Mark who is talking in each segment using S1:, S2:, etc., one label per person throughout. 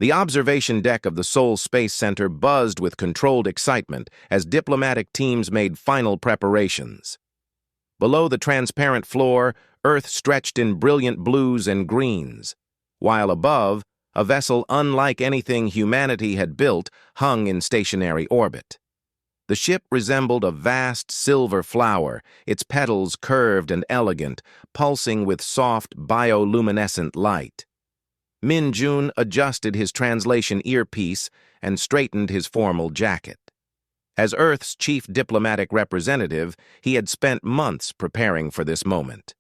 S1: The observation deck of the Seoul Space Center buzzed with controlled excitement as diplomatic teams made final preparations. Below the transparent floor, Earth stretched in brilliant blues and greens, while above, a vessel unlike anything humanity had built hung in stationary orbit. The ship resembled a vast silver flower, its petals curved and elegant, pulsing with soft bioluminescent light. Min-jun adjusted his translation earpiece and straightened his formal jacket. As Earth's chief diplomatic representative, he had spent months preparing for this moment.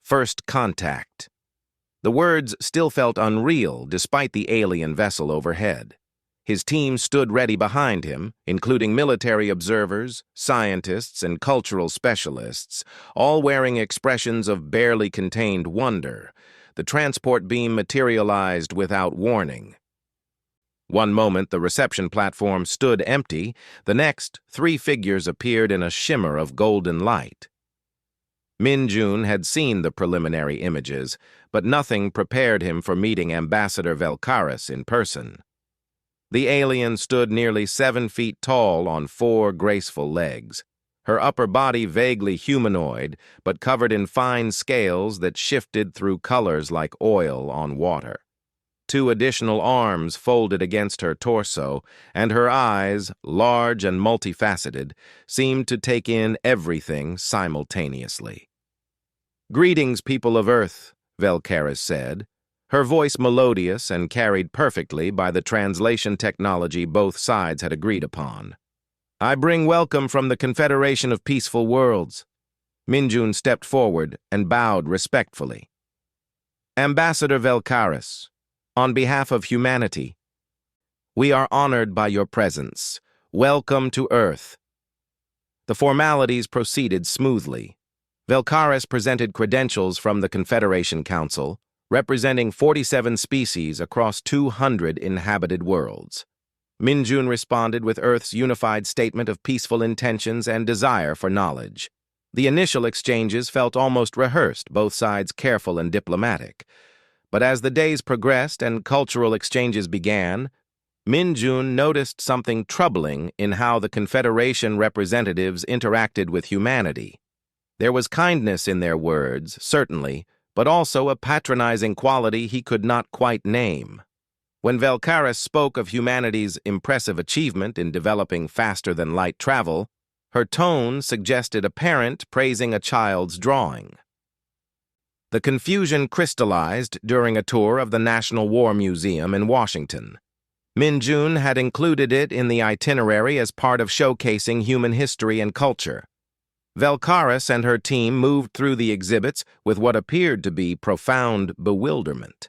S1: First contact. The words still felt unreal despite the alien vessel overhead. His team stood ready behind him, including military observers, scientists, and cultural specialists, all wearing expressions of barely contained wonder. The transport beam materialized without warning. One moment the reception platform stood empty, the next, three figures appeared in a shimmer of golden light. Min-jun had seen the preliminary images, but nothing prepared him for meeting Ambassador Velkaris in person. The alien stood nearly 7 feet tall on 4 graceful legs, her upper body vaguely humanoid, but covered in fine scales that shifted through colors like oil on water. 2 additional arms folded against her torso, and her eyes, large and multifaceted, seemed to take in everything simultaneously. "Greetings, people of Earth," Velkaris said, her voice melodious and carried perfectly by the translation technology both sides had agreed upon. "I bring welcome from the Confederation of Peaceful Worlds." Min-jun stepped forward and bowed respectfully. "Ambassador Velkaris, on behalf of humanity, we are honored by your presence. Welcome to Earth." The formalities proceeded smoothly. Velkaris presented credentials from the Confederation Council, representing 47 species across 200 inhabited worlds. Min-jun responded with Earth's unified statement of peaceful intentions and desire for knowledge. The initial exchanges felt almost rehearsed, both sides careful and diplomatic. But as the days progressed and cultural exchanges began, Min-jun noticed something troubling in how the Confederation representatives interacted with humanity. There was kindness in their words, certainly, but also a patronizing quality he could not quite name. When Velkaris spoke of humanity's impressive achievement in developing faster-than-light travel, her tone suggested a parent praising a child's drawing. The confusion crystallized during a tour of the National War Museum in Washington. Min-jun had included it in the itinerary as part of showcasing human history and culture. Velkaris and her team moved through the exhibits with what appeared to be profound bewilderment.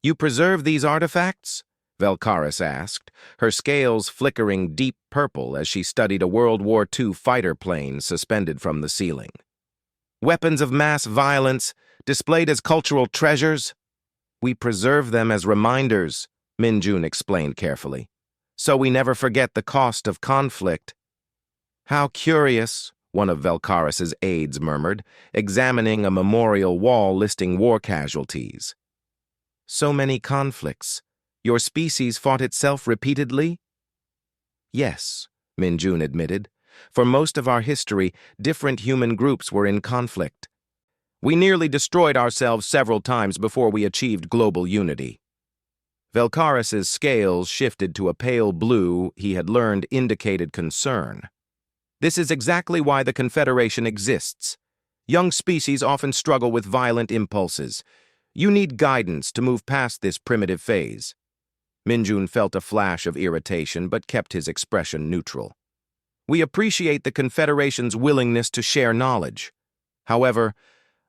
S1: "You preserve these artifacts?" Velkaris asked, her scales flickering deep purple as she studied a World War II fighter plane suspended from the ceiling. "Weapons of mass violence, displayed as cultural treasures?" "We preserve them as reminders," Min-jun explained carefully, "so we never forget the cost of conflict." "How curious," one of Velkaris's aides murmured, examining a memorial wall listing war casualties. "So many conflicts. Your species fought itself repeatedly?" "Yes," Min-jun admitted. "For most of our history, different human groups were in conflict. We nearly destroyed ourselves several times before we achieved global unity." Velkaris's scales shifted to a pale blue he had learned indicated concern. "This is exactly why the Confederation exists. Young species often struggle with violent impulses. You need guidance to move past this primitive phase." Min-jun felt a flash of irritation but kept his expression neutral. "We appreciate the Confederation's willingness to share knowledge. However,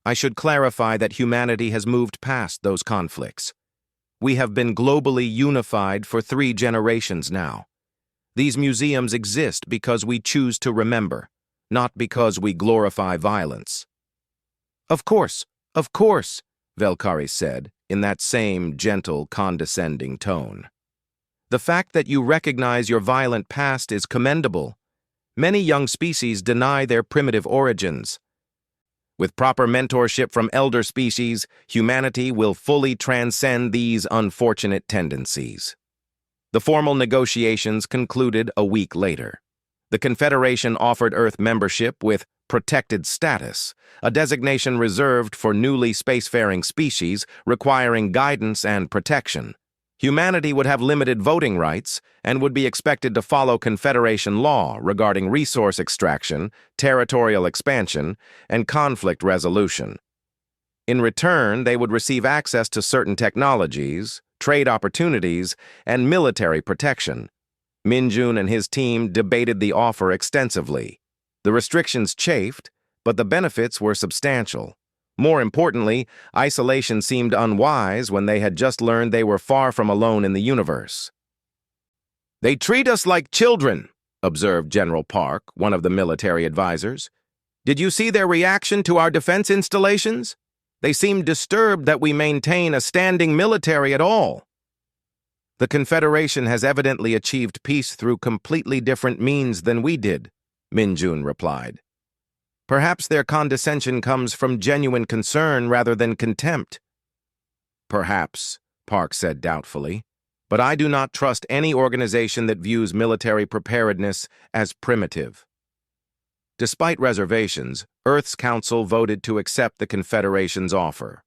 S1: I should clarify that humanity has moved past those conflicts. We have been globally unified for 3 generations now. These museums exist because we choose to remember, not because we glorify violence." Of course," Velkaris said, in that same gentle, condescending tone. "The fact that you recognize your violent past is commendable. Many young species deny their primitive origins. With proper mentorship from elder species, humanity will fully transcend these unfortunate tendencies. The formal negotiations concluded a week later. The Confederation offered Earth membership with protected status, a designation reserved for newly spacefaring species requiring guidance and protection. Humanity would have limited voting rights and would be expected to follow Confederation law regarding resource extraction, territorial expansion, and conflict resolution. In return, they would receive access to certain technologies, trade opportunities, and military protection. Min-jun and his team debated the offer extensively. The restrictions chafed, but the benefits were substantial. More importantly, isolation seemed unwise when they had just learned they were far from alone in the universe. "They treat us like children," observed General Park, one of the military advisors. "Did you see their reaction to our defense installations? They seemed disturbed that we maintain a standing military at all." "The Confederation has evidently achieved peace through completely different means than we did," Min-jun replied. "Perhaps their condescension comes from genuine concern rather than contempt." "Perhaps," Park said doubtfully, "but I do not trust any organization that views military preparedness as primitive." Despite reservations, Earth's Council voted to accept the Confederation's offer.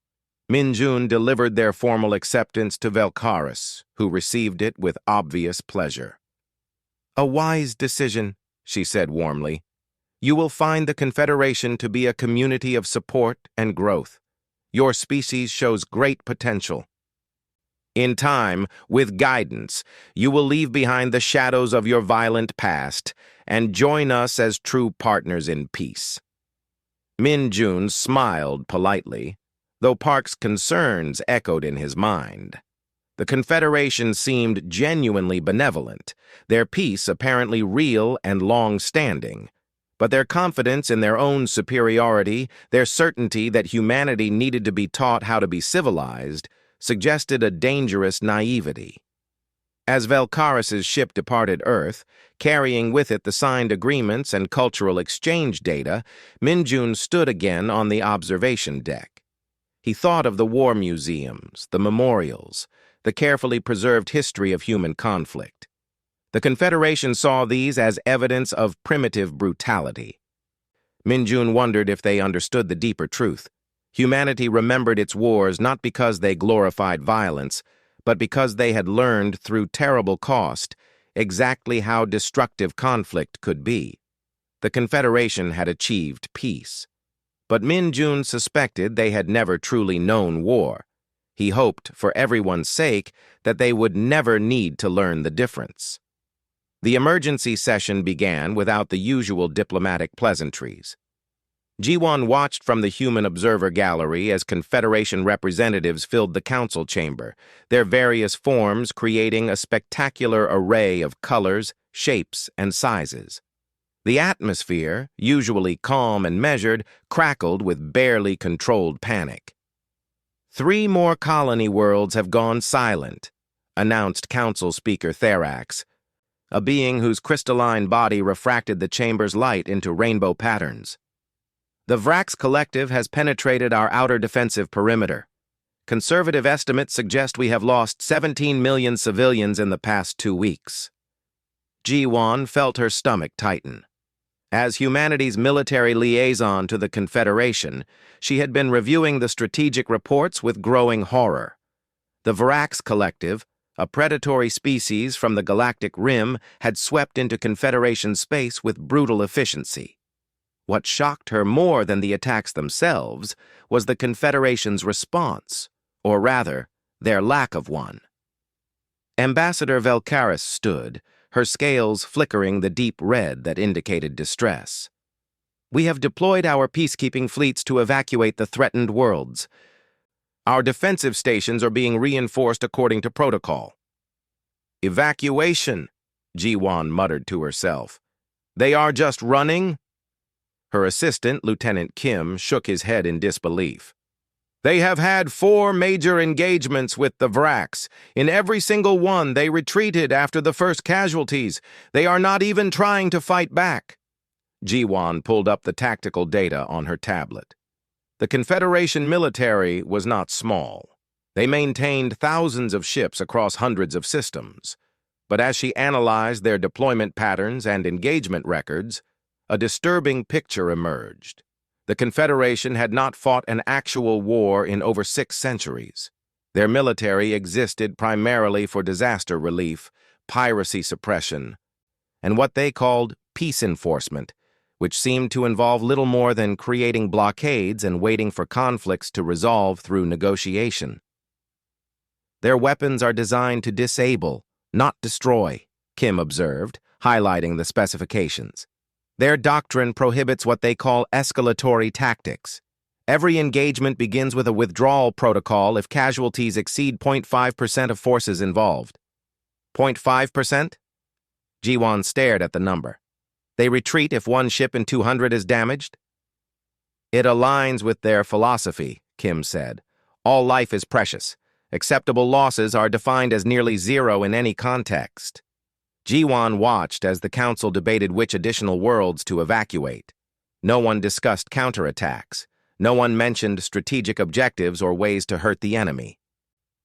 S1: Min-jun delivered their formal acceptance to Valkaris, who received it with obvious pleasure. "A wise decision," she said warmly. "You will find the Confederation to be a community of support and growth. Your species shows great potential. In time, with guidance, you will leave behind the shadows of your violent past and join us as true partners in peace." Min-jun smiled politely, though Park's concerns echoed in his mind. The Confederation seemed genuinely benevolent, their peace apparently real and long-standing. But their confidence in their own superiority, their certainty that humanity needed to be taught how to be civilized, suggested a dangerous naivety. As Valkaris's ship departed Earth, carrying with it the signed agreements and cultural exchange data, Min-jun stood again on the observation deck. He thought of the war museums, the memorials, the carefully preserved history of human conflict. The Confederation saw these as evidence of primitive brutality. Min-jun wondered if they understood the deeper truth. Humanity remembered its wars not because they glorified violence, but because they had learned through terrible cost exactly how destructive conflict could be. The Confederation had achieved peace. But Min-jun suspected they had never truly known war. He hoped, for everyone's sake, that they would never need to learn the difference. The emergency session began without the usual diplomatic pleasantries. Ji-won watched from the human observer gallery as Confederation representatives filled the council chamber, their various forms creating a spectacular array of colors, shapes, and sizes. The atmosphere, usually calm and measured, crackled with barely controlled panic. "3 more colony worlds have gone silent," announced Council Speaker Therax, a being whose crystalline body refracted the chamber's light into rainbow patterns. "The Vrax Collective has penetrated our outer defensive perimeter. Conservative estimates suggest we have lost 17 million civilians in the past 2 weeks. Ji-won felt her stomach tighten. As humanity's military liaison to the Confederation, she had been reviewing the strategic reports with growing horror. The Vrax Collective, a predatory species from the Galactic Rim, had swept into Confederation space with brutal efficiency. What shocked her more than the attacks themselves was the Confederation's response, or rather, their lack of one. Ambassador Valkaris stood, her scales flickering the deep red that indicated distress. "We have deployed our peacekeeping fleets to evacuate the threatened worlds. Our defensive stations are being reinforced according to protocol." "Evacuation," Ji-won muttered to herself. "They are just running?" Her assistant, Lieutenant Kim, shook his head in disbelief. "They have had 4 major engagements with the Vrax. In every single one, they retreated after the first casualties. They are not even trying to fight back." Ji-won pulled up the tactical data on her tablet. The Confederation military was not small. They maintained thousands of ships across hundreds of systems. But as she analyzed their deployment patterns and engagement records, a disturbing picture emerged. The Confederation had not fought an actual war in over 6 centuries. Their military existed primarily for disaster relief, piracy suppression, and what they called peace enforcement, which seemed to involve little more than creating blockades and waiting for conflicts to resolve through negotiation. Their weapons are designed to disable, not destroy, Kim observed, highlighting the specifications. Their doctrine prohibits what they call escalatory tactics. Every engagement begins with a withdrawal protocol if casualties exceed 0.5% of forces involved. 0.5%? Ji-won stared at the number. They retreat if one ship in 200 is damaged? It aligns with their philosophy, Kim said. All life is precious. Acceptable losses are defined as nearly zero in any context. Ji-won watched as the council debated which additional worlds to evacuate. No one discussed counterattacks. No one mentioned strategic objectives or ways to hurt the enemy.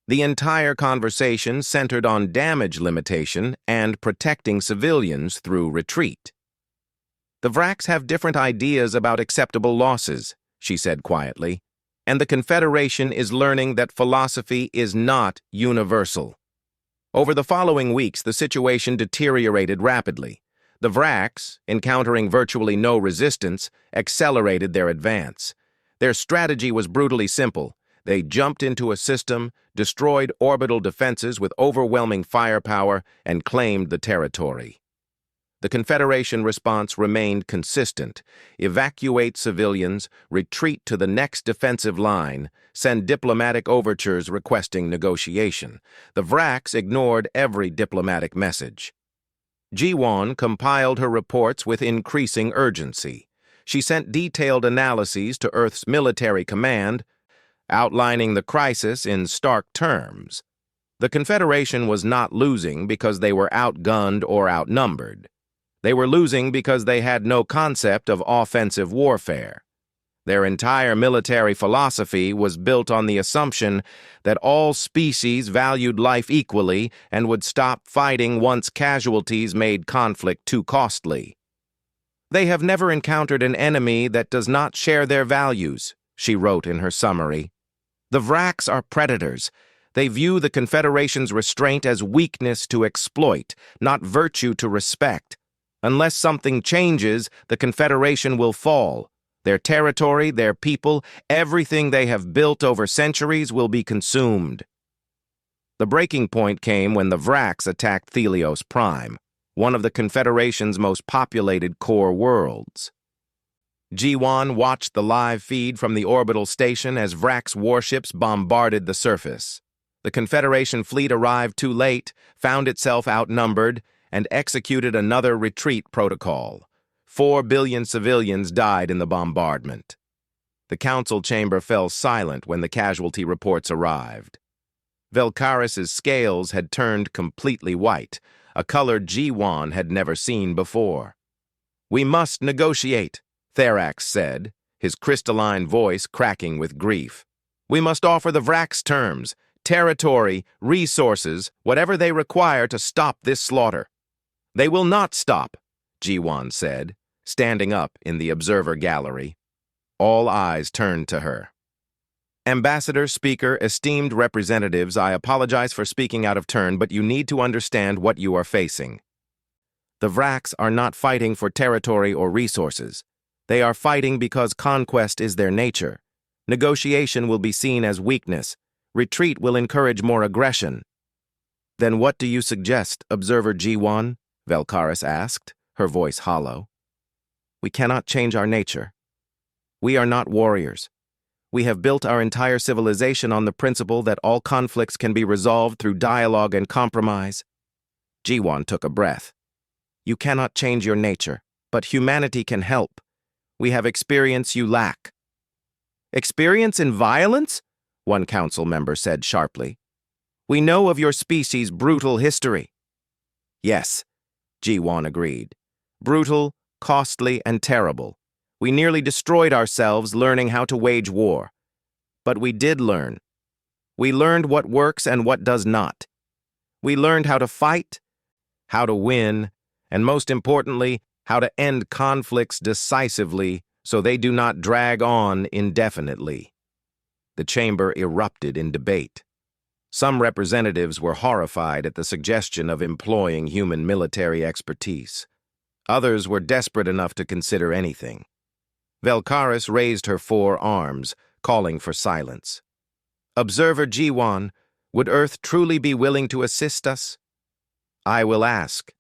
S1: The entire conversation centered on damage limitation and protecting civilians through retreat. The Vraks have different ideas about acceptable losses, she said quietly, and the Confederation is learning that philosophy is not universal. Over the following weeks, the situation deteriorated rapidly. The Vraks, encountering virtually no resistance, accelerated their advance. Their strategy was brutally simple. They jumped into a system, destroyed orbital defenses with overwhelming firepower, and claimed the territory. The Confederation response remained consistent. Evacuate civilians, retreat to the next defensive line, send diplomatic overtures requesting negotiation. The Vraks ignored every diplomatic message. Ji-won compiled her reports with increasing urgency. She sent detailed analyses to Earth's military command, outlining the crisis in stark terms. The Confederation was not losing because they were outgunned or outnumbered. They were losing because they had no concept of offensive warfare. Their entire military philosophy was built on the assumption that all species valued life equally and would stop fighting once casualties made conflict too costly. They have never encountered an enemy that does not share their values, she wrote in her summary. The Vraks are predators. They view the Confederation's restraint as weakness to exploit, not virtue to respect. Unless something changes, the Confederation will fall. Their territory, their people, everything they have built over centuries will be consumed. The breaking point came when the Vraks attacked Thelios Prime, one of the Confederation's most populated core worlds. Ji-won watched the live feed from the orbital station as Vraks warships bombarded the surface. The Confederation fleet arrived too late, found itself outnumbered, and executed another retreat protocol. 4 billion civilians died in the bombardment. The council chamber fell silent when the casualty reports arrived. Velkaris's scales had turned completely white, a color Ji-won had never seen before. "We must negotiate," Therax said, his crystalline voice cracking with grief. "We must offer the Vraks terms, territory, resources, whatever they require to stop this slaughter." "They will not stop," Ji-won said, standing up in the observer gallery. All eyes turned to her. "Ambassador, Speaker, esteemed representatives, I apologize for speaking out of turn, but you need to understand what you are facing. The Vraks are not fighting for territory or resources. They are fighting because conquest is their nature. Negotiation will be seen as weakness. Retreat will encourage more aggression." "Then what do you suggest, Observer Ji-won?" Velkaris asked, her voice hollow. "We cannot change our nature. We are not warriors. We have built our entire civilization on the principle that all conflicts can be resolved through dialogue and compromise." Ji-won took a breath. "You cannot change your nature, but humanity can help. We have experience you lack." "Experience in violence?" one council member said sharply. "We know of your species' brutal history." "Yes," Ji-won agreed. "Brutal, costly, and terrible. We nearly destroyed ourselves learning how to wage war. But we did learn. We learned what works and what does not. We learned how to fight, how to win, and most importantly, how to end conflicts decisively so they do not drag on indefinitely. The chamber erupted in debate. Some representatives were horrified at the suggestion of employing human military expertise. Others were desperate enough to consider anything. Velkaris raised her 4 arms, calling for silence. Observer Jiwan, would Earth truly be willing to assist us? I will ask,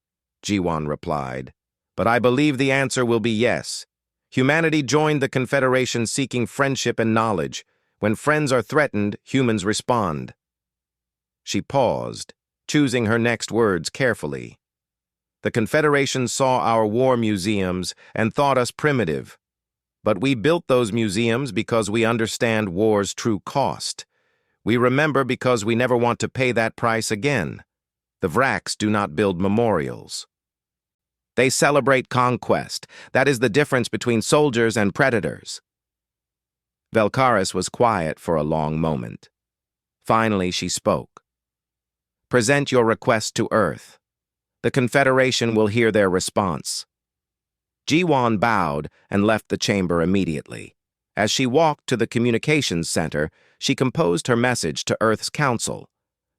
S1: Jiwan replied, but I believe the answer will be yes. Humanity joined the Confederation seeking friendship and knowledge. When friends are threatened, humans respond. She paused, choosing her next words carefully. The Confederation saw our war museums and thought us primitive. But we built those museums because we understand war's true cost. We remember because we never want to pay that price again. The Vraks do not build memorials. They celebrate conquest. That is the difference between soldiers and predators. Velkaris was quiet for a long moment. Finally, she spoke. Present your request to Earth. The Confederation will hear their response. Jiwan bowed and left the chamber immediately. As she walked to the communications center, she composed her message to Earth's Council.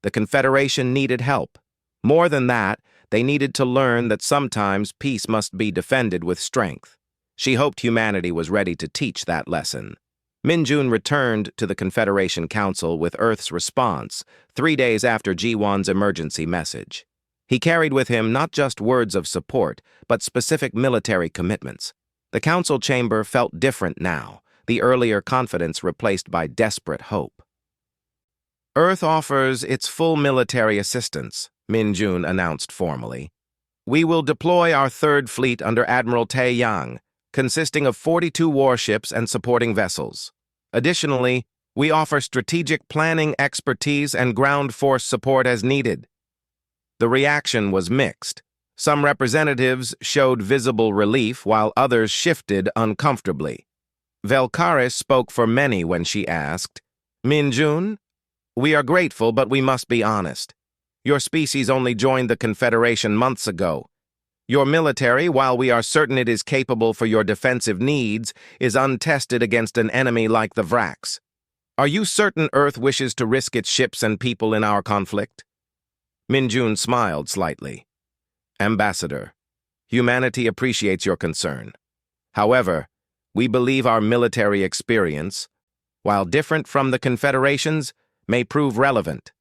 S1: The Confederation needed help. More than that, they needed to learn that sometimes peace must be defended with strength. She hoped humanity was ready to teach that lesson. Minjun returned to the Confederation Council with Earth's response 3 days after Jiwan's emergency message. He carried with him not just words of support, but specific military commitments. The council chamber felt different now, the earlier confidence replaced by desperate hope. Earth offers its full military assistance, Minjun announced formally. We will deploy our 3rd Fleet under Admiral Tae Yang, consisting of 42 warships and supporting vessels. Additionally, we offer strategic planning expertise and ground force support as needed. The reaction was mixed. Some representatives showed visible relief while others shifted uncomfortably. Velkaris spoke for many when she asked, Minjun, we are grateful, but we must be honest. Your species only joined the Confederation months ago. Your military, while we are certain it is capable for your defensive needs, is untested against an enemy like the Vraks. Are you certain Earth wishes to risk its ships and people in our conflict? Minjun smiled slightly. Ambassador, humanity appreciates your concern. However, we believe our military experience, while different from the Confederation's, may prove relevant.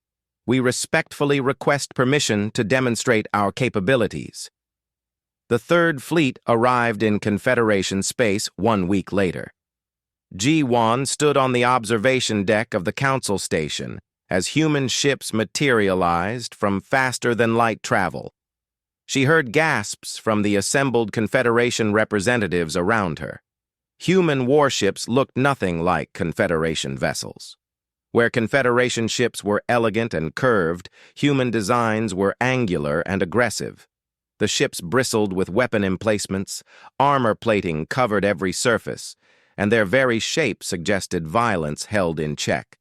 S1: We respectfully request permission to demonstrate our capabilities. The 3rd Fleet arrived in Confederation space 1 week later. Ji-Wan stood on the observation deck of the Council Station as human ships materialized from faster-than-light travel. She heard gasps from the assembled Confederation representatives around her. Human warships looked nothing like Confederation vessels. Where Confederation ships were elegant and curved, human designs were angular and aggressive. The ships bristled with weapon emplacements, armor plating covered every surface, and their very shape suggested violence held in check.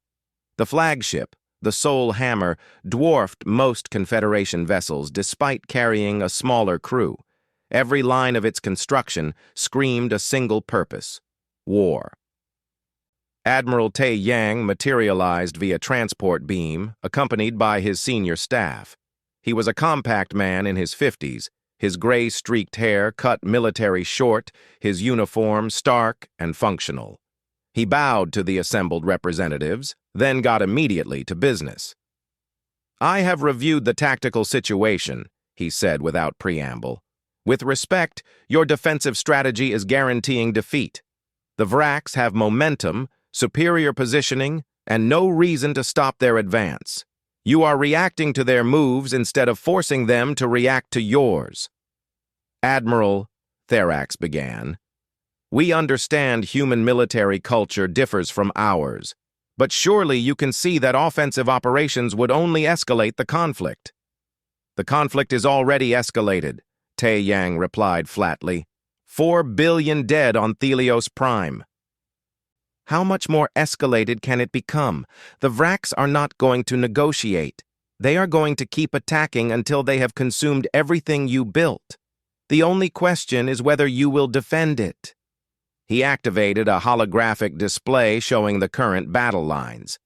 S1: The flagship, the Soul Hammer, dwarfed most Confederation vessels despite carrying a smaller crew. Every line of its construction screamed a single purpose: war. Admiral Tae Yang materialized via transport beam, accompanied by his senior staff. He was a compact man in his 50s, his gray-streaked hair cut military short, his uniform stark and functional. He bowed to the assembled representatives, then got immediately to business. I have reviewed the tactical situation, he said without preamble. With respect, your defensive strategy is guaranteeing defeat. The Vraks have momentum, superior positioning, and no reason to stop their advance. You are reacting to their moves instead of forcing them to react to yours. Admiral, Therax began, we understand human military culture differs from ours, but surely you can see that offensive operations would only escalate the conflict. The conflict is already escalated, Tae Yang replied flatly. 4 billion dead on Thelios Prime. How much more escalated can it become? The Vraks are not going to negotiate. They are going to keep attacking until they have consumed everything you built. The only question is whether you will defend it. He activated a holographic display showing the current battle lines.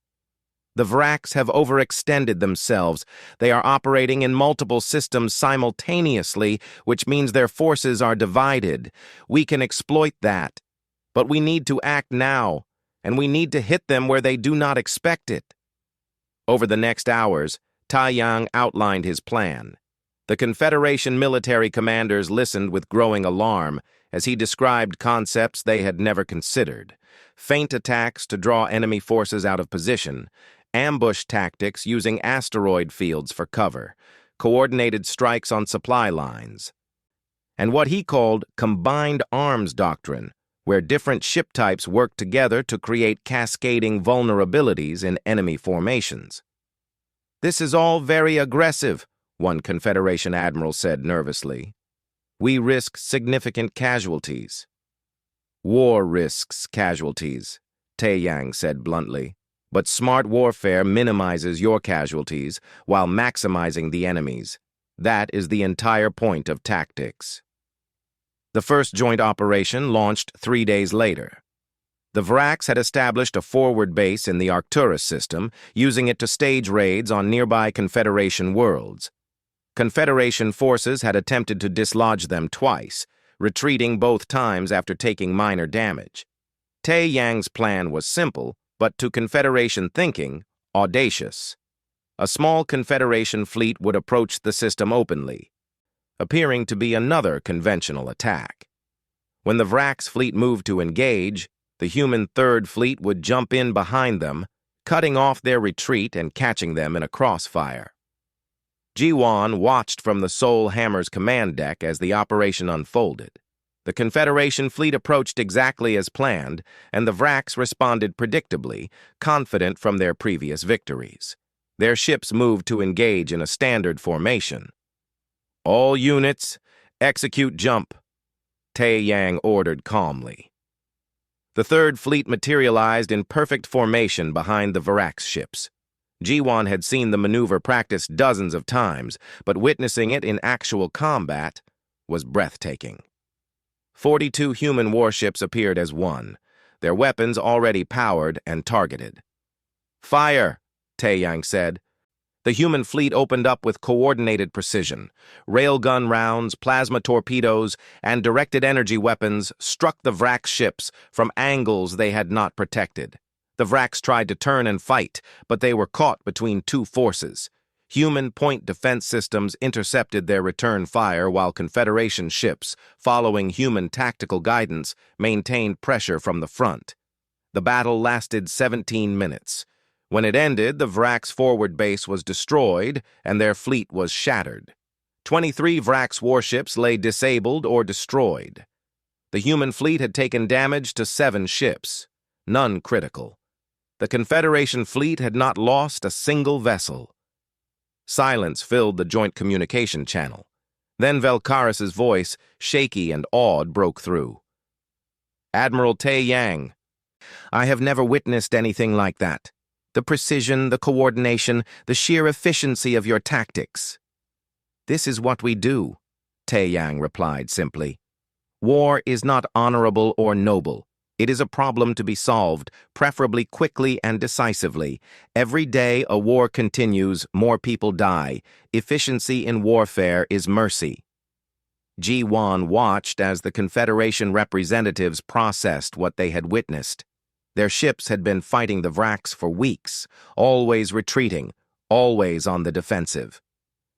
S1: The Vraks have overextended themselves. They are operating in multiple systems simultaneously, which means their forces are divided. We can exploit that. But we need to act now, and we need to hit them where they do not expect it. Over the next hours, Taiyang outlined his plan. The Confederation military commanders listened with growing alarm as he described concepts they had never considered. Feint attacks to draw enemy forces out of position, ambush tactics using asteroid fields for cover, coordinated strikes on supply lines, and what he called combined arms doctrine, where different ship types work together to create cascading vulnerabilities in enemy formations. "This is all very aggressive," one Confederation admiral said nervously. "We risk significant casualties." "War risks casualties," Taiyang said bluntly. "But smart warfare minimizes your casualties while maximizing the enemy's. That is the entire point of tactics." The first joint operation launched 3 days later. The Vraks had established a forward base in the Arcturus system, using it to stage raids on nearby Confederation worlds. Confederation forces had attempted to dislodge them twice, retreating both times after taking minor damage. Taiyang's plan was simple, but to Confederation thinking, audacious. A small Confederation fleet would approach the system openly, appearing to be another conventional attack. When the Vraks fleet moved to engage, the human Third Fleet would jump in behind them, cutting off their retreat and catching them in a crossfire. Jiwan watched from the Soul Hammer's command deck as the operation unfolded. The Confederation fleet approached exactly as planned, and the Vraks responded predictably, confident from their previous victories. Their ships moved to engage in a standard formation. "All units, execute jump," Taiyang ordered calmly. The Third Fleet materialized in perfect formation behind the Vraks ships. Jiwan had seen the maneuver practiced dozens of times, but witnessing it in actual combat was breathtaking. 42 human warships appeared as one, their weapons already powered and targeted. "Fire," Taiyang said. The human fleet opened up with coordinated precision. Railgun rounds, plasma torpedoes, and directed energy weapons struck the Vraks ships from angles they had not protected. The Vraks tried to turn and fight, but they were caught between two forces. Human point defense systems intercepted their return fire while Confederation ships, following human tactical guidance, maintained pressure from the front. The battle lasted 17 minutes. When it ended, the Vraks' forward base was destroyed and their fleet was shattered. 23 Vraks warships lay disabled or destroyed. The human fleet had taken damage to 7 ships, none critical. The Confederation fleet had not lost a single vessel. Silence filled the joint communication channel. Then Velkaris's voice, shaky and awed, broke through. "Admiral Taiyang, I have never witnessed anything like that. The precision, the coordination, the sheer efficiency of your tactics." "This is what we do," Taiyang replied simply. "War is not honorable or noble. It is a problem to be solved, preferably quickly and decisively. Every day a war continues, more people die. Efficiency in warfare is mercy." Jiwan watched as the Confederation representatives processed what they had witnessed. Their ships had been fighting the Vraks for weeks, always retreating, always on the defensive.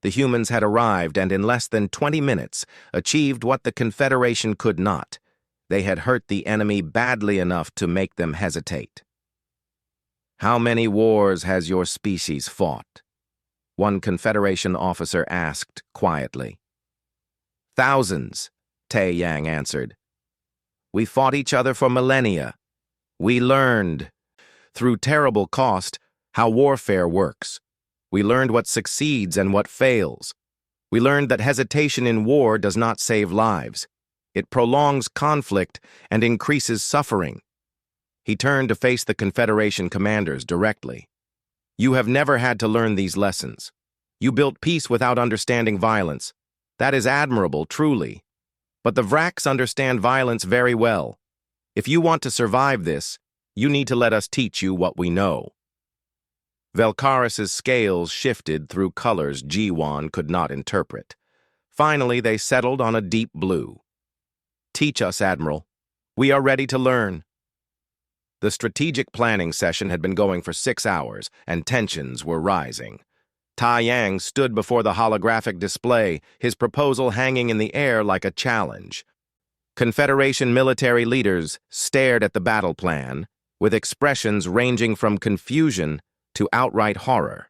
S1: The humans had arrived and in less than 20 minutes achieved what the Confederation could not. They had hurt the enemy badly enough to make them hesitate. "How many wars has your species fought?" one Confederation officer asked quietly. "Thousands," Taiyang answered. "We fought each other for millennia. We learned, through terrible cost, how warfare works. We learned what succeeds and what fails. We learned that hesitation in war does not save lives. It prolongs conflict and increases suffering. He turned to face the Confederation commanders directly. You have never had to learn these lessons. You built peace without understanding violence. That is admirable, truly. But the Vraks understand violence very well. If you want to survive this, you need to let us teach you what we know. Velkaris's scales shifted through colors Jiwan could not interpret. Finally, they settled on a deep blue. Teach us, Admiral. We are ready to learn. The strategic planning session had been going for 6 hours, and tensions were rising. Tai Yang stood before the holographic display, his proposal hanging in the air like a challenge. Confederation military leaders stared at the battle plan, with expressions ranging from confusion to outright horror.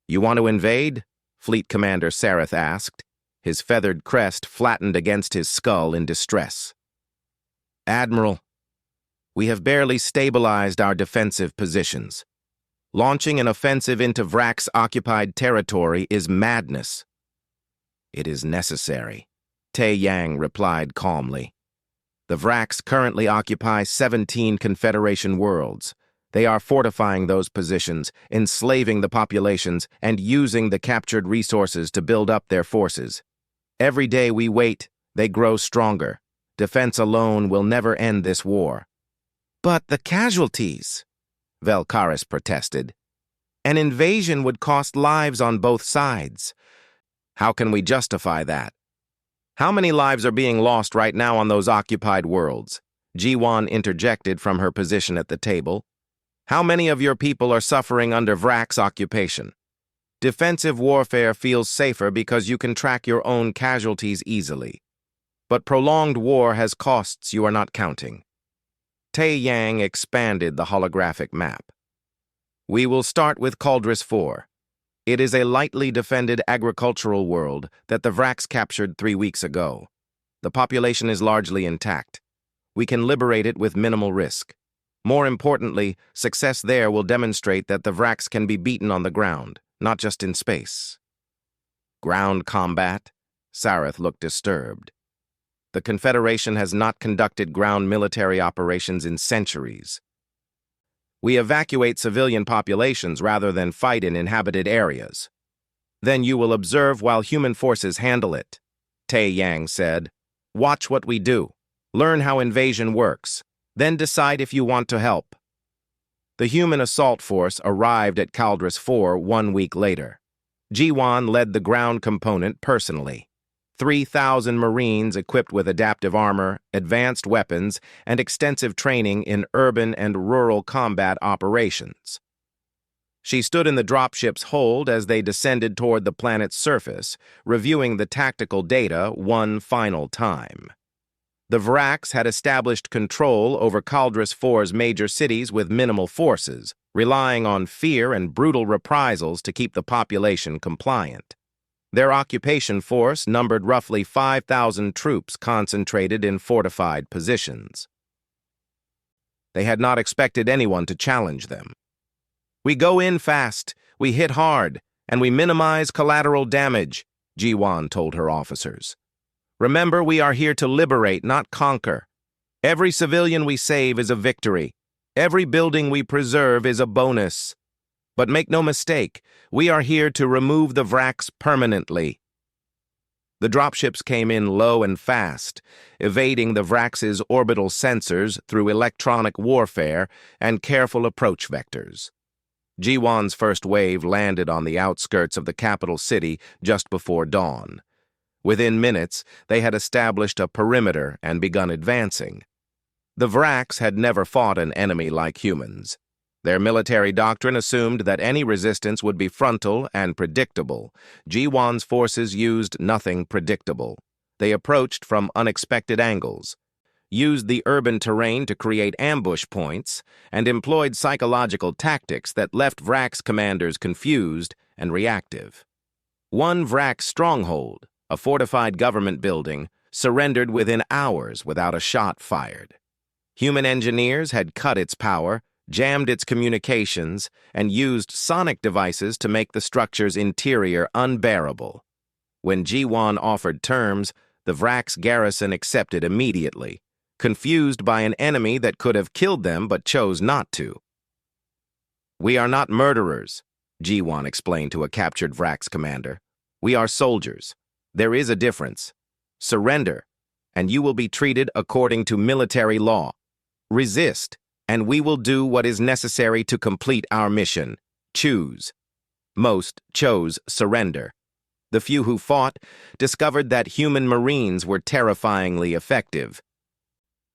S1: You want to invade? Fleet Commander Sareth asked, his feathered crest flattened against his skull in distress. Admiral, we have barely stabilized our defensive positions. Launching an offensive into Vraks-occupied territory is madness. It is necessary, Tai Yang replied calmly. The Vraks currently occupy 17 Confederation worlds. They are fortifying those positions, enslaving the populations, and using the captured resources to build up their forces. Every day we wait, they grow stronger. Defense alone will never end this war. But the casualties, Velkaris protested. An invasion would cost lives on both sides. How can we justify that? How many lives are being lost right now on those occupied worlds? Jiwan interjected from her position at the table. How many of your people are suffering under Vraks occupation? Defensive warfare feels safer because you can track your own casualties easily. But prolonged war has costs you are not counting. Tai Yang expanded the holographic map. We will start with Caldris 4. It is a lightly defended agricultural world that the Vraks captured 3 weeks ago. The population is largely intact. We can liberate it with minimal risk. More importantly, success there will demonstrate that the Vraks can be beaten on the ground, not just in space. Ground combat? Sareth looked disturbed. The Confederation has not conducted ground military operations in centuries. We evacuate civilian populations rather than fight in inhabited areas. Then you will observe while human forces handle it, Tai Yang said. Watch what we do. Learn how invasion works. Then decide if you want to help. The human assault force arrived at Caldris 4 1 week later. Jiwan led the ground component personally. 3,000 Marines equipped with adaptive armor, advanced weapons, and extensive training in urban and rural combat operations. She stood in the dropship's hold as they descended toward the planet's surface, reviewing the tactical data one final time. The Vraks had established control over Caldris 4's major cities with minimal forces, relying on fear and brutal reprisals to keep the population compliant. Their occupation force numbered roughly 5,000 troops concentrated in fortified positions. They had not expected anyone to challenge them. We go in fast, we hit hard, and we minimize collateral damage, Jiwan told her officers. Remember, we are here to liberate, not conquer. Every civilian we save is a victory. Every building we preserve is a bonus. But make no mistake, we are here to remove the Vraks permanently. The dropships came in low and fast, evading the Vraks' orbital sensors through electronic warfare and careful approach vectors. Jiwan's first wave landed on the outskirts of the capital city just before dawn. Within minutes, they had established a perimeter and begun advancing. The Vraks had never fought an enemy like humans. Their military doctrine assumed that any resistance would be frontal and predictable. Jiwan's forces used nothing predictable. They approached from unexpected angles, used the urban terrain to create ambush points, and employed psychological tactics that left Vraks commanders confused and reactive. One Vraks stronghold, a fortified government building, surrendered within hours without a shot fired. Human engineers had cut its power, jammed its communications, and used sonic devices to make the structure's interior unbearable. When Jiwan offered terms, The Vrax garrison accepted immediately, confused by an enemy that could have killed them but chose not to. "We are not murderers," G1 explained to a captured Vrax commander. "We are soldiers. There is a difference. Surrender, and you will be treated according to military law. Resist, and we will do what is necessary to complete our mission. Choose." Most chose surrender. The few who fought discovered that human Marines were terrifyingly effective.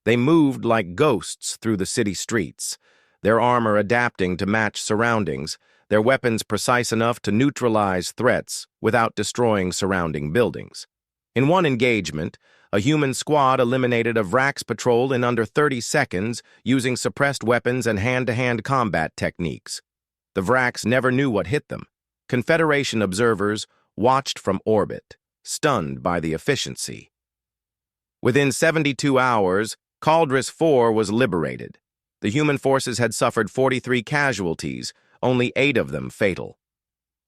S1: They moved like ghosts through the city streets, their armor adapting to match surroundings, their weapons precise enough to neutralize threats without destroying surrounding buildings. In one engagement, a human squad eliminated a Vrax patrol in under 30 seconds using suppressed weapons and hand-to-hand combat techniques. The Vrax never knew what hit them. Confederation observers watched from orbit, stunned by the efficiency. Within 72 hours, Caldris IV was liberated. The human forces had suffered 43 casualties, only 8 of them fatal.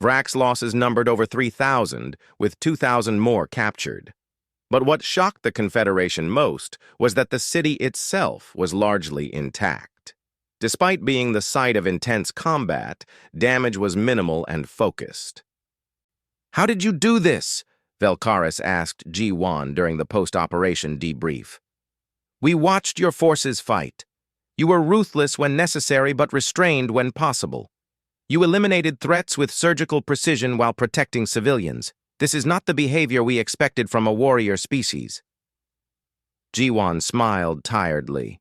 S1: Vrax losses numbered over 3,000, with 2,000 more captured. But what shocked the Confederation most was that the city itself was largely intact. Despite being the site of intense combat, damage was minimal and focused. "How did you do this?" Velkaris asked G1 during the post-operation debrief. "We watched your forces fight. You were ruthless when necessary but restrained when possible. You eliminated threats with surgical precision while protecting civilians. This is not the behavior we expected from a warrior species." G1 smiled tiredly.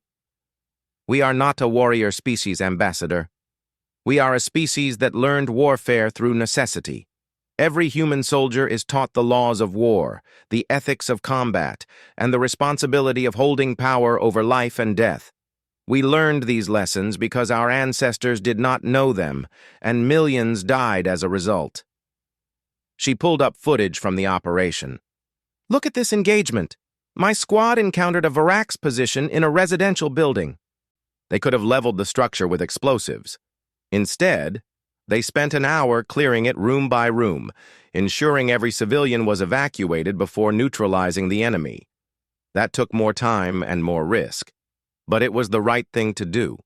S1: "We are not a warrior species, Ambassador. We are a species that learned warfare through necessity. Every human soldier is taught the laws of war, the ethics of combat, and the responsibility of holding power over life and death. We learned these lessons because our ancestors did not know them, and millions died as a result." She pulled up footage from the operation. "Look at this engagement. My squad encountered a Varax position in a residential building. They could have leveled the structure with explosives. Instead, they spent an hour clearing it room by room, ensuring every civilian was evacuated before neutralizing the enemy. That took more time and more risk, but it was the right thing to do.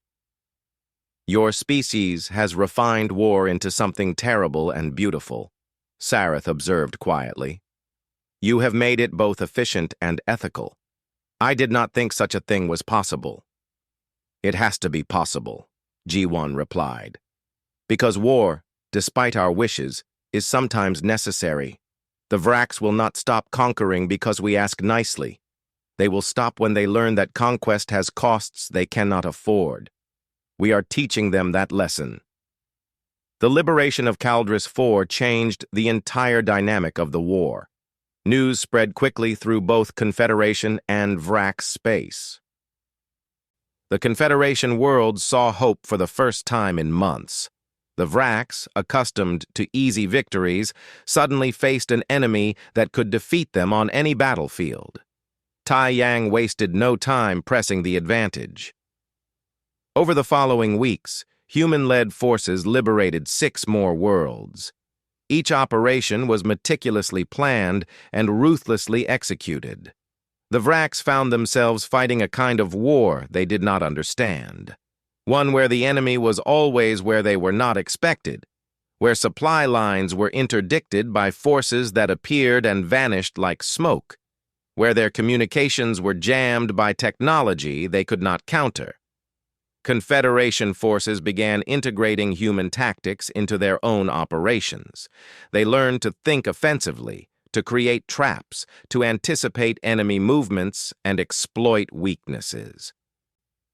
S1: Your species has refined war into something terrible and beautiful," Sareth observed quietly. "You have made it both efficient and ethical. I did not think such a thing was possible." "It has to be possible," G1 replied. "Because war, despite our wishes, is sometimes necessary. The Vrax will not stop conquering because we ask nicely. They will stop when they learn that conquest has costs they cannot afford. We are teaching them that lesson." The liberation of Caldris IV changed the entire dynamic of the war. News spread quickly through both Confederation and Vrax space. The Confederation world saw hope for the first time in months. The Vrax, accustomed to easy victories, suddenly faced an enemy that could defeat them on any battlefield. Tai Yang wasted no time pressing the advantage. Over the following weeks, human-led forces liberated 6 more worlds. Each operation was meticulously planned and ruthlessly executed. The Vrax found themselves fighting a kind of war they did not understand. One where the enemy was always where they were not expected, where supply lines were interdicted by forces that appeared and vanished like smoke, where their communications were jammed by technology they could not counter. Confederation forces began integrating human tactics into their own operations. They learned to think offensively, to create traps, to anticipate enemy movements, and exploit weaknesses.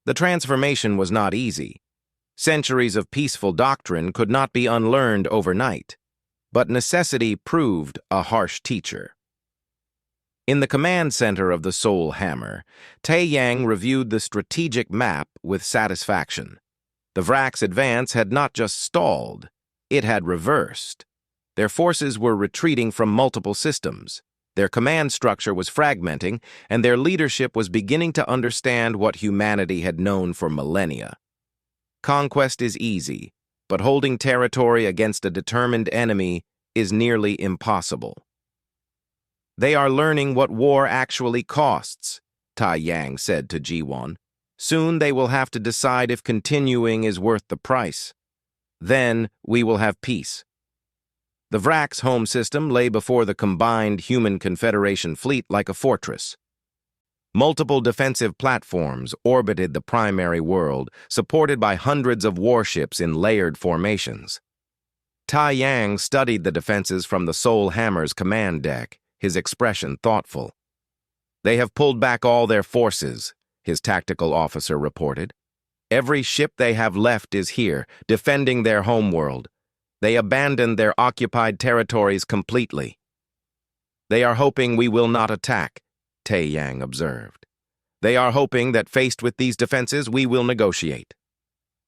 S1: The transformation was not easy. Centuries of peaceful doctrine could not be unlearned overnight, but necessity proved a harsh teacher. In the command center of the Soul Hammer, Tai Yang reviewed the strategic map with satisfaction. The Vrax advance had not just stalled, it had reversed. Their forces were retreating from multiple systems. Their command structure was fragmenting, and their leadership was beginning to understand what humanity had known for millennia. Conquest is easy, but holding territory against a determined enemy is nearly impossible. They are learning what war actually costs, Tai Yang said to Jiwon. Soon they will have to decide if continuing is worth the price. Then we will have peace. The Vrak's home system lay before the combined Human Confederation fleet like a fortress. Multiple defensive platforms orbited the primary world, supported by hundreds of warships in layered formations. Tai Yang studied the defenses from the Soul Hammer's command deck, his expression thoughtful. They have pulled back all their forces, his tactical officer reported. Every ship they have left is here, defending their homeworld. They abandoned their occupied territories completely. They are hoping we will not attack, Tai Yang observed. They are hoping that faced with these defenses, we will negotiate.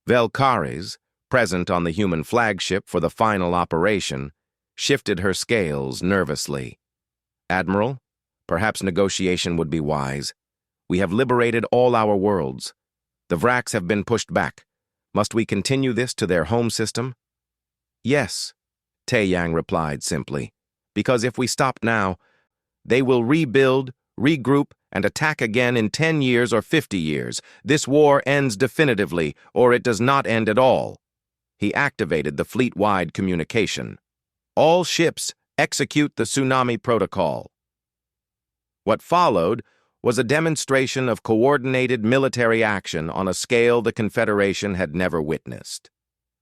S1: Velkaris, present on the human flagship for the final operation, shifted her scales nervously. Admiral, perhaps negotiation would be wise. We have liberated all our worlds. The Vraks have been pushed back. Must we continue this to their home system? Yes, Tai Yang replied simply, because if we stop now, they will rebuild, regroup, and attack again in 10 years or 50 years. This war ends definitively, or it does not end at all. He activated the fleet-wide communication. All ships execute the tsunami protocol. What followed was a demonstration of coordinated military action on a scale the Confederation had never witnessed.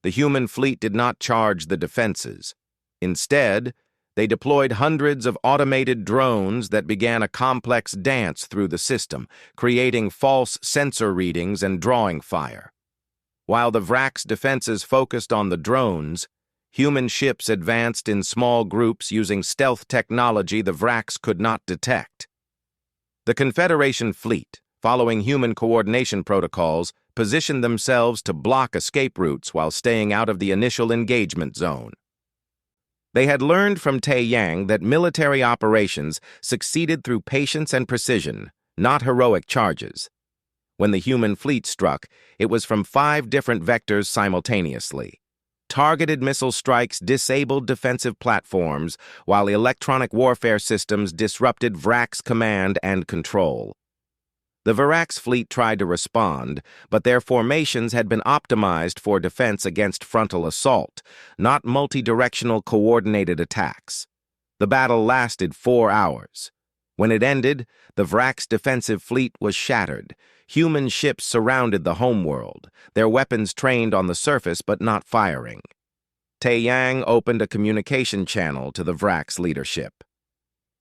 S1: The human fleet did not charge the defenses. Instead, they deployed hundreds of automated drones that began a complex dance through the system, creating false sensor readings and drawing fire. While the Vrak's defenses focused on the drones, human ships advanced in small groups using stealth technology the Vraks could not detect. The Confederation fleet, following human coordination protocols, positioned themselves to block escape routes while staying out of the initial engagement zone. They had learned from Tai Yang that military operations succeeded through patience and precision, not heroic charges. When the human fleet struck, it was from 5 different vectors simultaneously. Targeted missile strikes disabled defensive platforms, while electronic warfare systems disrupted Vrak's command and control. The Vrak's fleet tried to respond, but their formations had been optimized for defense against frontal assault, not multi-directional coordinated attacks. The battle lasted 4 hours. When it ended, the Vrak's defensive fleet was shattered. Human ships surrounded the homeworld, their weapons trained on the surface but not firing. Tai Yang opened a communication channel to the Vrak's leadership.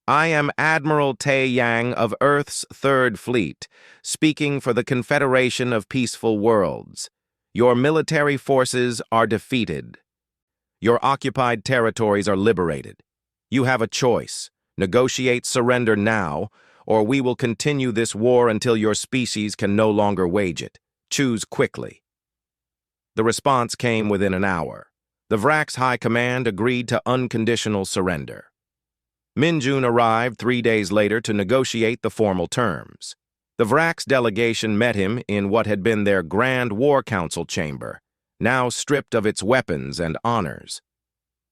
S1: I am Admiral Tai Yang of Earth's Third Fleet, speaking for the Confederation of Peaceful Worlds. Your military forces are defeated. Your occupied territories are liberated. You have a choice. Negotiate surrender now, or we will continue this war until your species can no longer wage it. Choose quickly. The response came within an hour. The Vrak's High Command agreed to unconditional surrender. Minjun arrived 3 days later to negotiate the formal terms. The Vrak's delegation met him in what had been their Grand War Council chamber, now stripped of its weapons and honors.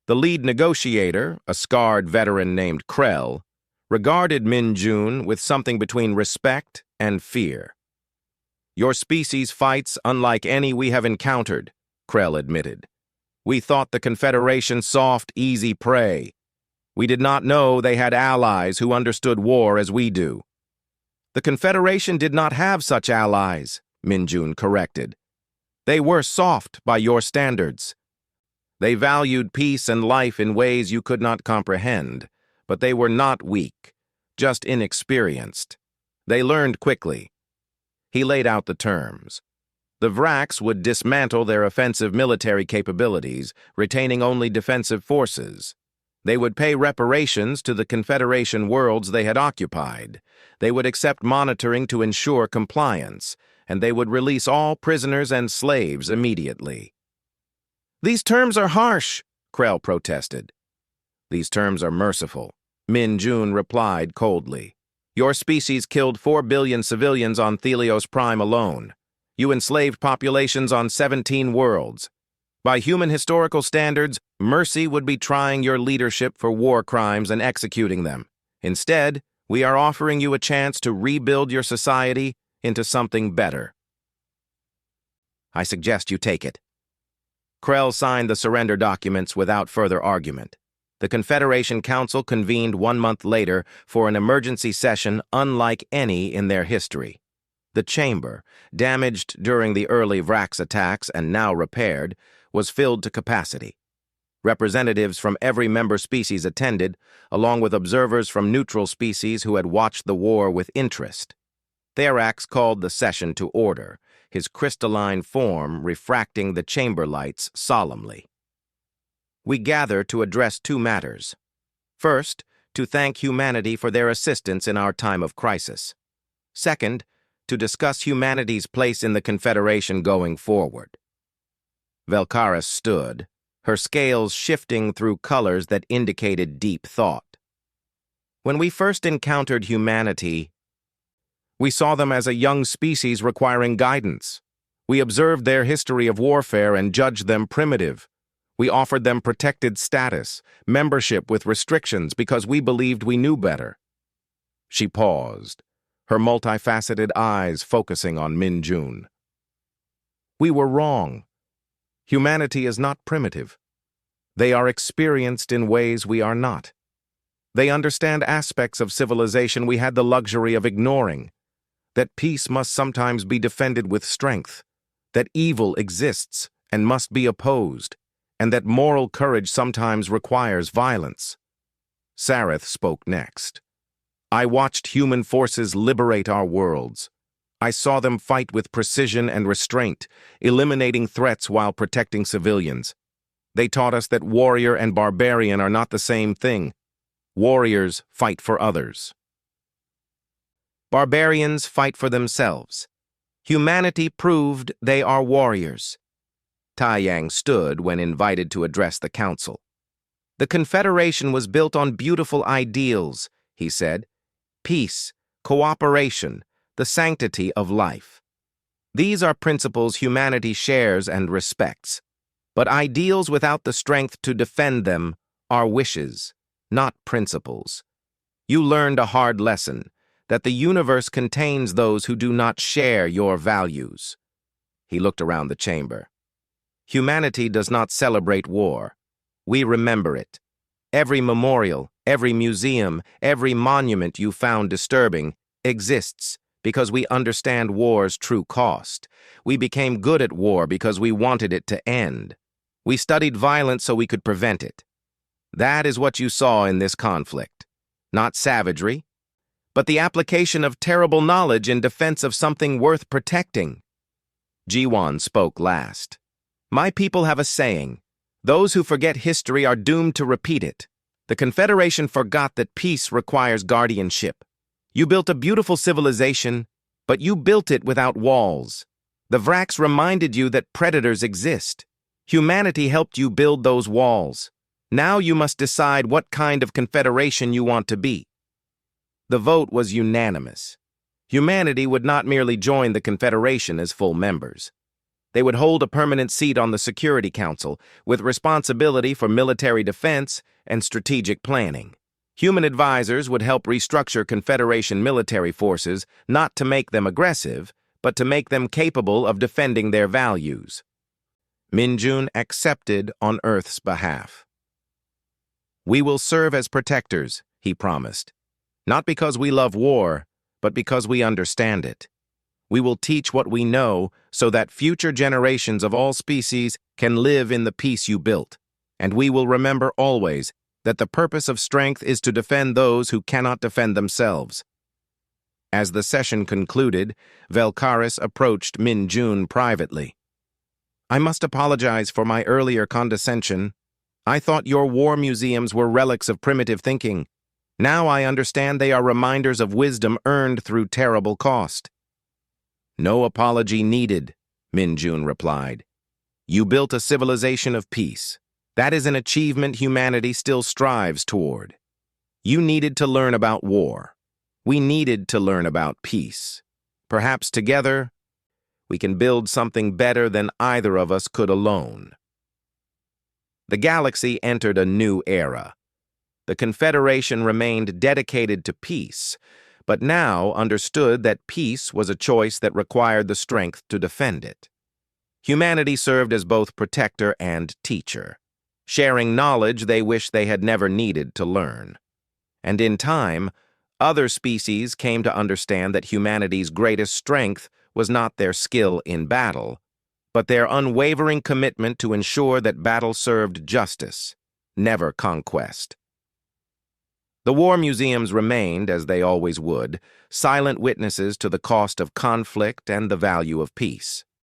S1: The lead negotiator, a scarred veteran named Krell, regarded Minjun with something between respect and fear. Your species fights unlike any we have encountered, Krell admitted. We thought the Confederation soft, easy prey. We did not know they had allies who understood war as we do. The Confederation did not have such allies, Minjun corrected. They were soft by your standards. They valued peace and life in ways you could not comprehend, but they were not weak, just inexperienced. They learned quickly. He laid out the terms. The Vraks would dismantle their offensive military capabilities, retaining only defensive forces. They would pay reparations to the Confederation worlds they had occupied. They would accept monitoring to ensure compliance, and they would release all prisoners and slaves immediately. These terms are harsh, Krell protested. These terms are merciful, Minjun replied coldly. Your species killed 4 billion civilians on Thelios Prime alone. You enslaved populations on 17 worlds. By human historical standards, mercy would be trying your leadership for war crimes and executing them. Instead, we are offering you a chance to rebuild your society into something better. I suggest you take it." Krell signed the surrender documents without further argument. The Confederation Council convened 1 month later for an emergency session unlike any in their history. The chamber, damaged during the early Vrax attacks and now repaired, was filled to capacity. Representatives from every member species attended, along with observers from neutral species who had watched the war with interest. Therax called the session to order, his crystalline form refracting the chamber lights solemnly. "We gather to address 2 matters. First, to thank humanity for their assistance in our time of crisis. Second, to discuss humanity's place in the Confederation going forward." Velkaris stood, her scales shifting through colors that indicated deep thought. "When we first encountered humanity, we saw them as a young species requiring guidance. We observed their history of warfare and judged them primitive. We offered them protected status, membership with restrictions because we believed we knew better." She paused, her multifaceted eyes focusing on Min-Jun. "We were wrong. Humanity is not primitive. They are experienced in ways we are not. They understand aspects of civilization we had the luxury of ignoring, that peace must sometimes be defended with strength, that evil exists and must be opposed, and that moral courage sometimes requires violence." Sareth spoke next. "I watched human forces liberate our worlds. I saw them fight with precision and restraint, eliminating threats while protecting civilians. They taught us that warrior and barbarian are not the same thing. Warriors fight for others. Barbarians fight for themselves. Humanity proved they are warriors." Taiyang stood when invited to address the council. "The Confederation was built on beautiful ideals," he said. "Peace, cooperation, the sanctity of life. These are principles humanity shares and respects. But ideals without the strength to defend them are wishes, not principles. You learned a hard lesson, that the universe contains those who do not share your values." He looked around the chamber. "Humanity does not celebrate war. We remember it. Every memorial, every museum, every monument you found disturbing exists because we understand war's true cost. We became good at war because we wanted it to end. We studied violence so we could prevent it. That is what you saw in this conflict. Not savagery, but the application of terrible knowledge in defense of something worth protecting." Jiwan spoke last. "My people have a saying, those who forget history are doomed to repeat it. The Confederation forgot that peace requires guardianship. You built a beautiful civilization, but you built it without walls. The Vrax reminded you that predators exist. Humanity helped you build those walls. Now you must decide what kind of Confederation you want to be." The vote was unanimous. Humanity would not merely join the Confederation as full members. They would hold a permanent seat on the Security Council, with responsibility for military defense and strategic planning. Human advisors would help restructure Confederation military forces, not to make them aggressive, but to make them capable of defending their values. Min-Jun accepted on Earth's behalf. "We will serve as protectors," he promised. "Not because we love war, but because we understand it. We will teach what we know so that future generations of all species can live in the peace you built. And we will remember always that the purpose of strength is to defend those who cannot defend themselves." As the session concluded, Velkaris approached Min-Jun privately. "I must apologize for my earlier condescension. I thought your war museums were relics of primitive thinking. Now I understand they are reminders of wisdom earned through terrible cost." "No apology needed," Min-Jun replied. "You built a civilization of peace. That is an achievement humanity still strives toward. You needed to learn about war. We needed to learn about peace. Perhaps together, we can build something better than either of us could alone." The galaxy entered a new era. the Confederation remained dedicated to peace, but now understood that peace was a choice that required the strength to defend it. Humanity served as both protector and teacher, sharing knowledge they wished they had never needed to learn. And in time, other species came to understand that humanity's greatest strength was not their skill in battle, but their unwavering commitment to ensure that battle served justice, never conquest. The war museums remained, as they always would, silent witnesses to the cost of conflict and the value of peace.